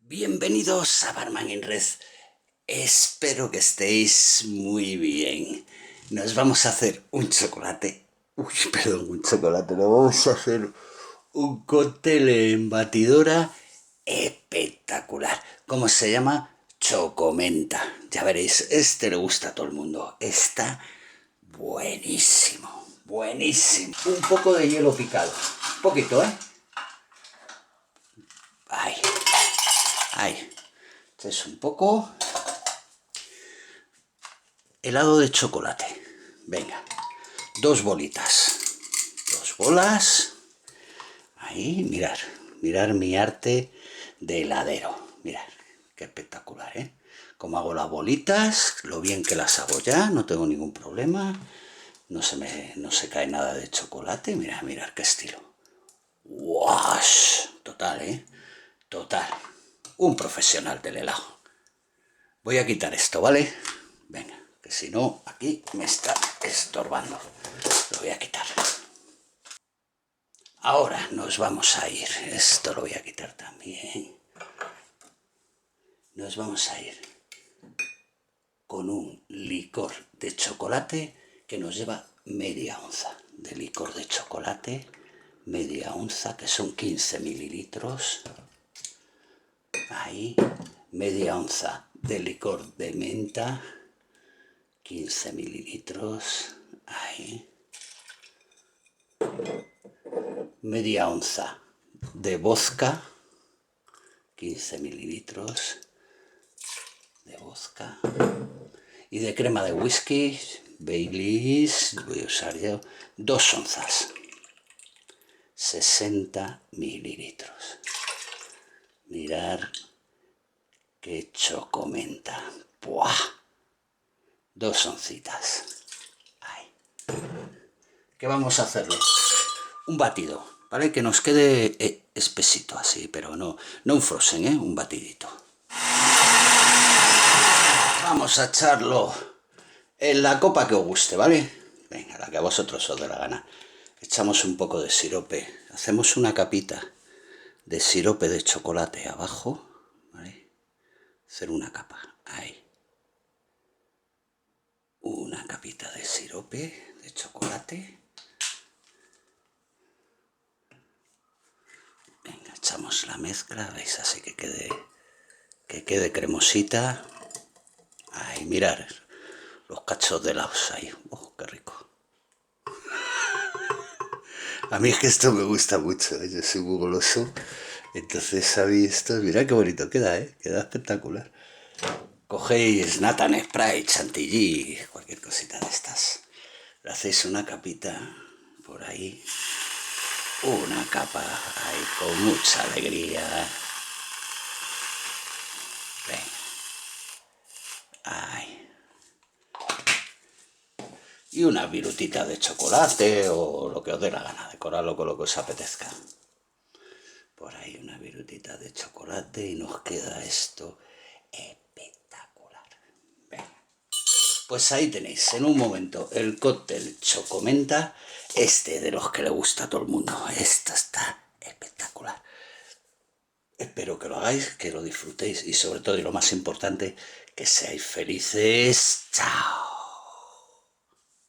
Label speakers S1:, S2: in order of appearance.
S1: Bienvenidos a Barman en Red. Espero que estéis muy bien. Nos vamos a hacer un chocolate. Un chocolate. Nos vamos a hacer un cóctel en batidora espectacular. ¿Cómo se llama? Chocomenta. Ya veréis, este le gusta a todo el mundo. Está buenísimo. Buenísimo. Un poco de hielo picado. Un poquito, ¿eh? Ahí. Ahí. Entonces un poco. Helado de chocolate. Venga. 2 bolitas. 2 bolas. Ahí, mirar. Mirar mi arte de heladero. Mirar. Qué espectacular, ¿eh? Como hago las bolitas, lo bien que las hago ya, no tengo ningún problema. No se cae nada de chocolate. Mirad, mirad qué estilo. ¡Wash! Total, ¿eh? Total. Un profesional del helado. Voy a quitar esto, ¿vale? Venga, que si no, aquí me está estorbando. Lo voy a quitar. Ahora nos vamos a ir. Esto lo voy a quitar también. Nos vamos a ir con un licor de chocolate que nos lleva media onza de licor de chocolate. Media onza, que son 15 mililitros. Ahí. Media onza de licor de menta. 15 mililitros. Ahí. Media onza de vodka, 15 mililitros de vodka, y de crema de whisky, Baileys, voy a usar yo 2 onzas, 60 mililitros. Mirar qué chocomenta. ¡Buah! 2 oncitas. Ahí. ¿Qué vamos a hacerle? Un batido, ¿vale? Que nos quede espesito así, pero no un frozen, ¿eh? Un batidito. Vamos a echarlo en la copa que os guste, ¿vale? Venga, la que a vosotros os dé la gana. Echamos un poco de sirope. Hacemos una capita de sirope de chocolate abajo, ¿vale? Hacer una capa, ahí. Una capita de sirope de chocolate. Venga, echamos la mezcla, veis, así que quede cremosita. Ay, mirar los cachos de laos ahí. ¡Oh, qué rico! A mí es que esto me gusta mucho, ¿eh? Yo soy muy goloso. Entonces, ¿sabéis esto? Mirad qué bonito queda, ¿eh? Queda espectacular. Cogéis Nathan Spray, chantilly, cualquier cosita de estas. Le hacéis una capita por ahí. Una capa ahí con mucha alegría. Venga. Ahí. Y una virutita de chocolate o lo que os dé la gana, decorarlo con lo que os apetezca. Por ahí una virutita de chocolate y nos queda esto espectacular. Venga. Pues ahí tenéis, en un momento, el cóctel Chocomenta, de los que le gusta a todo el mundo. Esto está espectacular. Espero que lo hagáis, que lo disfrutéis y sobre todo, y lo más importante, que seáis felices. ¡Chao!